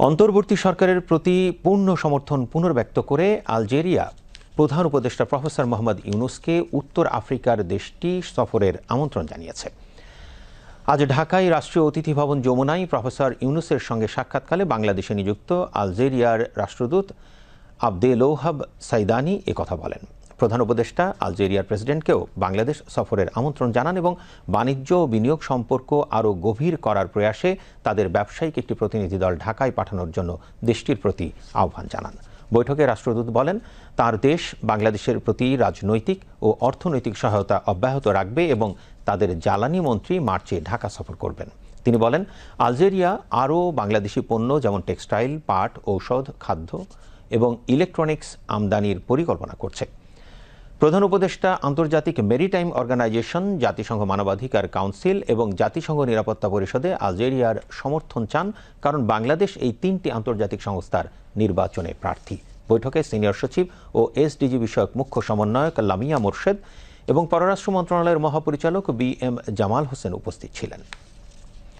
অন্তর্বর্তী সরকারের প্রতি পূর্ণ সমর্থন পুনর্ব্যক্ত করে আলজেরিয়া প্রধান উপদেষ্টা প্রফেসর মোহাম্মদ ইউনূসকে উত্তর আফ্রিকার দেশটি সফরের আমন্ত্রণ জানিয়েছে। আজ ঢাকায় রাষ্ট্রীয় অতিথি ভবন যমুনায় প্রফেসর ইউনূসের সঙ্গে সাক্ষাৎকালে বাংলাদেশে নিযুক্ত আলজেরিয়ার রাষ্ট্রদূত আবদেলওহাব সাইদানি একথা বলেন। প্রধান উপদেষ্টা আলজেরিয়ার প্রেসিডেন্টকেও বাংলাদেশ সফরের আমন্ত্রণ জানান এবং বাণিজ্য ও বিনিয়োগ সম্পর্ক আরও গভীর করার প্রয়াসে তাদের ব্যবসায়িক একটি প্রতিনিধি দল ঢাকায় পাঠানোর জন্য দেশটির প্রতি আহ্বান জানান। বৈঠকে রাষ্ট্রদূত বলেন, তার দেশ বাংলাদেশের প্রতি রাজনৈতিক ও অর্থনৈতিক সহায়তা অব্যাহত রাখবে এবং তাদের জ্বালানি মন্ত্রী মার্চে ঢাকা সফর করবেন। তিনি বলেন, আলজেরিয়া আরও বাংলাদেশি পণ্য যেমন টেক্সটাইল, পাট, ঔষধ, খাদ্য এবং ইলেকট্রনিক্স আমদানির পরিকল্পনা করছে। প্রধান উপদেষ্টা আন্তর্জাতিক মেরিটাইম অর্গানাইজেশন, জাতিসংঘ মানবাধিকার কাউন্সিল এবং জাতিসংঘ নিরাপত্তা পরিষদে আলজেরিয়ার সমর্থন চান, কারণ বাংলাদেশ এই তিনটি আন্তর্জাতিক সংস্থার নির্বাচনে প্রার্থী। বৈঠকে সিনিয়র সচিব ও এসডিজি বিষয়ক মুখ্য সমন্বয়ক লামিয়া মোর্শেদ এবং পররাষ্ট্র মন্ত্রণালয়ের মহাপরিচালক বি এম জামাল হোসেন উপস্থিত ছিলেন।